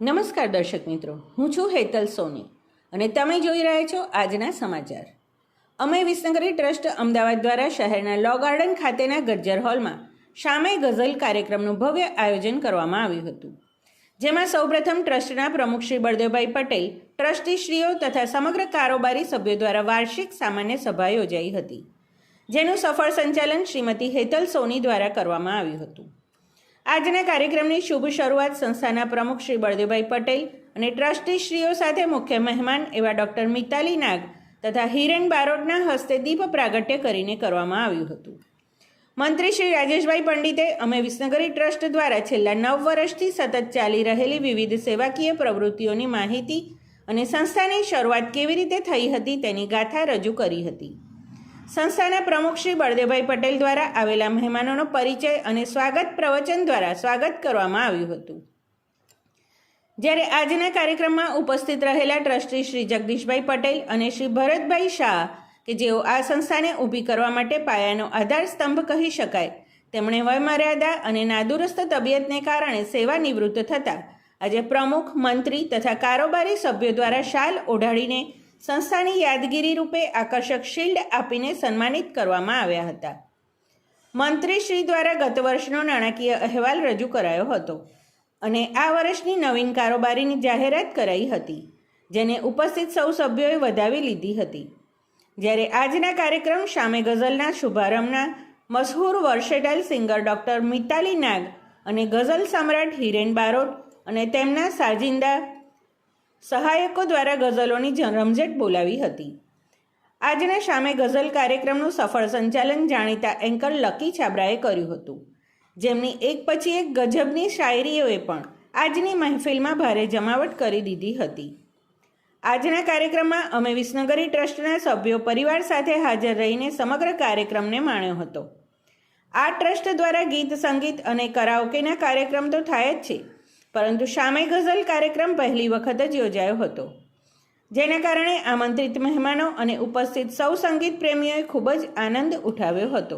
નમસ્કાર દર્શક મિત્રો, હું છું હેતલ સોની અને તમે જોઈ રહ્યા છો આજના સમાચાર. અમે વિસનગરી ટ્રસ્ટ અમદાવાદ દ્વારા શહેરના લો ગાર્ડન ખાતેના ગજ્જર હોલમાં શામે ગઝલ કાર્યક્રમનું ભવ્ય આયોજન કરવામાં આવ્યું હતું, જેમાં સૌપ્રથમ ટ્રસ્ટના પ્રમુખ શ્રી બળદેવભાઈ પટેલ, ટ્રસ્ટીશ્રીઓ તથા સમગ્ર કારોબારી સભ્યો દ્વારા વાર્ષિક સામાન્ય સભા યોજાઈ હતી, જેનું સફળ સંચાલન શ્રીમતી હેતલ સોની દ્વારા કરવામાં આવ્યું હતું. આજના કાર્યક્રમની શુભ શરૂઆત સંસ્થાના પ્રમુખ શ્રી બળદેવભાઈ પટેલ અને ટ્રસ્ટીશ્રીઓ સાથે મુખ્ય મહેમાન એવા ડૉક્ટર મિતાલી નાગ તથા હિરેન બારોટના હસ્તે દીપ પ્રાગટ્ય કરીને કરવામાં આવ્યું હતું. મંત્રી શ્રી રાજેશભાઈ પંડિતે અમે વિસનગરી ટ્રસ્ટ દ્વારા છેલ્લા 9 વર્ષથી સતત ચાલી રહેલી વિવિધ સેવાકીય પ્રવૃત્તિઓની માહિતી અને સંસ્થાની શરૂઆત કેવી રીતે થઈ હતી તેની ગાથા રજૂ કરી હતી. સંસ્થાના પ્રમુખ શ્રી બળદેવભાઈ પટેલ દ્વારા આવેલા મહેમાનોનો પરિચય અને સ્વાગત પ્રવચન દ્વારા સ્વાગત કરવામાં આવ્યું હતું. જ્યારે આજના કાર્યક્રમમાં ઉપસ્થિત રહેલા ટ્રસ્ટી શ્રી જગદીશભાઈ પટેલ અને શ્રી ભરતભાઈ શાહ કે જેઓ આ સંસ્થાને ઊભી કરવા માટે પાયાનો આધાર સ્તંભ કહી શકાય, તેમણે વયમર્યાદા અને નાદુરસ્ત તબિયતને કારણે સેવા નિવૃત્ત થતાં આજે પ્રમુખ, મંત્રી તથા કારોબારી સભ્યો દ્વારા શાલ ઓઢાડીને સંસ્થાની યાદગીરી રૂપે આકર્ષક શિલ્ડ આપીને સન્માનિત કરવામાં આવ્યા હતા. મંત્રીશ્રી દ્વારા ગત વર્ષનો નાણાકીય અહેવાલ રજૂ કરાયો હતો અને આ વર્ષની નવીન કારોબારીની જાહેરાત કરાઈ હતી, જેને ઉપસ્થિત સૌ સભ્યોએ વધાવી લીધી હતી. જ્યારે આજના કાર્યક્રમ શામે ગઝલના શુભારંભના મશહૂર વર્સેટાઇલ સિંગર ડૉક્ટર મિતાલી નાગ અને ગઝલ સમ્રાટ હિરેન બારોટ અને તેમના સાજિંદા સહાયકો દ્વારા ગઝલોની રમઝટ બોલાવી હતી. આજના શામે ગઝલ કાર્યક્રમનું સફળ સંચાલન જાણીતા એન્કર લકી છાબરાએ કર્યું હતું, જેમની એક પછી એક ગજબની શાયરીઓએ પણ આજની મહેફિલમાં ભારે જમાવટ કરી દીધી હતી. આજના કાર્યક્રમમાં અમે વિસનગરી ટ્રસ્ટના સભ્યો પરિવાર સાથે હાજર રહીને સમગ્ર કાર્યક્રમને માણ્યો હતો. આ ટ્રસ્ટ દ્વારા ગીત, સંગીત અને કરાઓકેના કાર્યક્રમ તો થાય જ છે, પરંતુ શામે ગઝલ કાર્યક્રમ પહેલી વખત જ યોજાયો હતો, જેના કારણે આમંત્રિત મહેમાનો અને ઉપસ્થિત સૌ સંગીત પ્રેમીઓએ ખૂબ જ આનંદ ઉઠાવ્યો હતો.